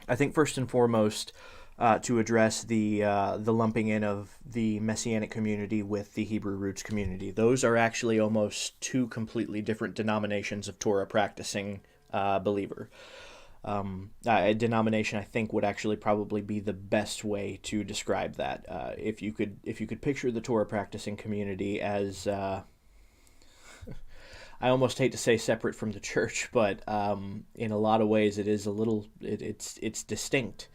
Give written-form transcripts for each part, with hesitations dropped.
I think first and foremost, to address the lumping in of the Messianic community with the Hebrew roots community. Those are actually almost two completely different denominations of Torah practicing believer. A denomination, I think, would actually probably be the best way to describe that. If you could picture the Torah practicing community as I almost hate to say separate from the church, but in a lot of ways it is a little it's distinct.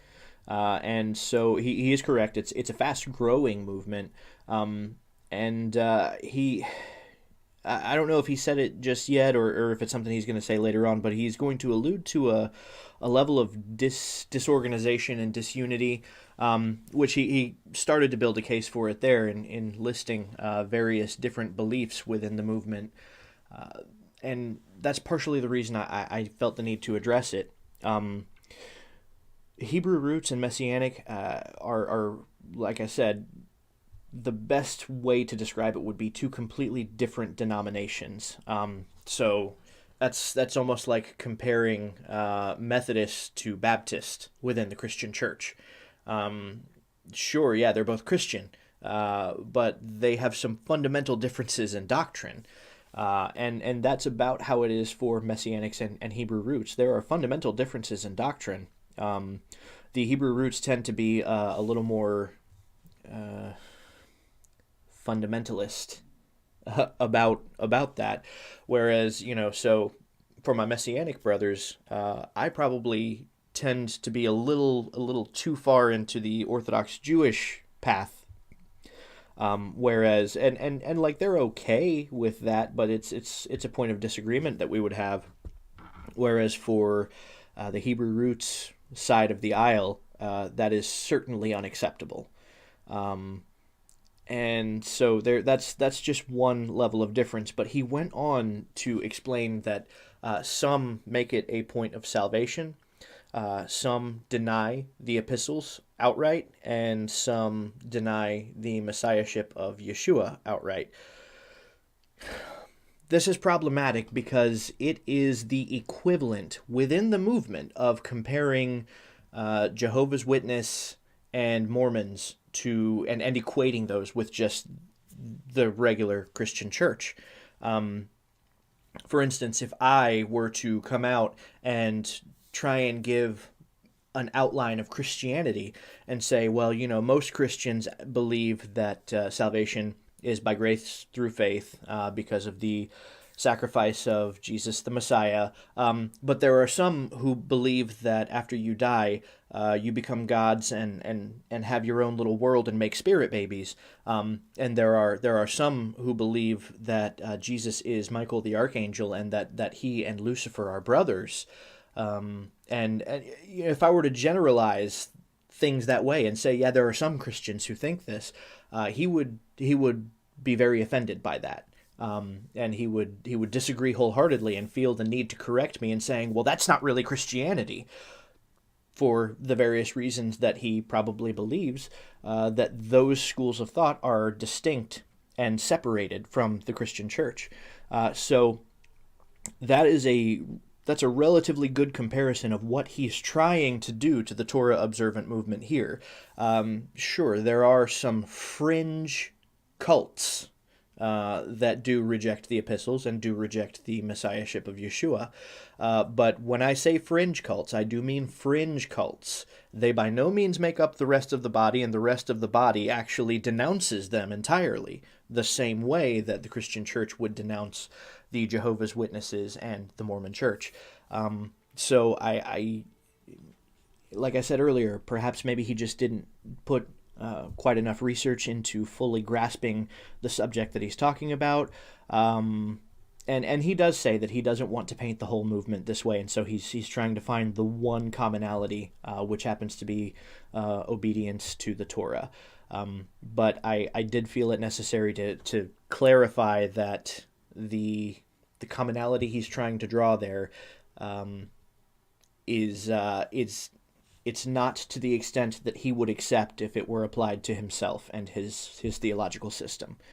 And so he is correct. It's a fast growing movement, and he I don't know if he said it just yet or if it's something he's going to say later on, but he's going to allude to a level of disorganization and disunity, which he started to build a case for it there in listing various different beliefs within the movement. And that's partially the reason I felt the need to address it. Hebrew roots and Messianic are, like I said, the best way to describe it would be two completely different denominations. So that's almost like comparing Methodist to Baptist within the Christian church. Sure, yeah, they're both Christian, but they have some fundamental differences in doctrine. And that's about how it is for Messianics and Hebrew roots. There are fundamental differences in doctrine. The Hebrew roots tend to be a little more fundamentalist about that, whereas so for my Messianic brothers, I probably tend to be a little too far into the Orthodox Jewish path. Whereas and like they're okay with that, but it's a point of disagreement that we would have. Whereas for the Hebrew roots side of the aisle, that is certainly unacceptable. And so that's just one level of difference. But he went on to explain that some make it a point of salvation, some deny the epistles outright, and some deny the messiahship of Yeshua outright. This is problematic because it is the equivalent within the movement of comparing Jehovah's Witness and Mormons to and equating those with just the regular Christian church. For instance, if I were to come out and try and give an outline of Christianity and say, well, most Christians believe that salvation is by grace through faith because of the sacrifice of Jesus the Messiah. But there are some who believe that after you die, you become gods and have your own little world and make spirit babies. And there are some who believe that Jesus is Michael the Archangel and that he and Lucifer are brothers. And if I were to generalize things that way and say, yeah, there are some Christians who think this, he would be very offended by that. And he would disagree wholeheartedly and feel the need to correct me in saying, well, that's not really Christianity, for the various reasons that he probably believes that those schools of thought are distinct and separated from the Christian church. So that's a relatively good comparison of what he's trying to do to the Torah observant movement here. Sure, there are some fringe cults that do reject the epistles and do reject the messiahship of Yeshua. But when I say fringe cults, I do mean fringe cults. They by no means make up the rest of the body, and the rest of the body actually denounces them entirely, the same way that the Christian church would denounce the Jehovah's Witnesses and the Mormon church. So I like I said earlier, perhaps maybe he just didn't put quite enough research into fully grasping the subject that he's talking about. And he does say that he doesn't want to paint the whole movement this way, and so he's trying to find the one commonality, which happens to be obedience to the Torah. But I did feel it necessary to clarify that the commonality he's trying to draw there is it's not to the extent that he would accept if it were applied to himself and his theological system.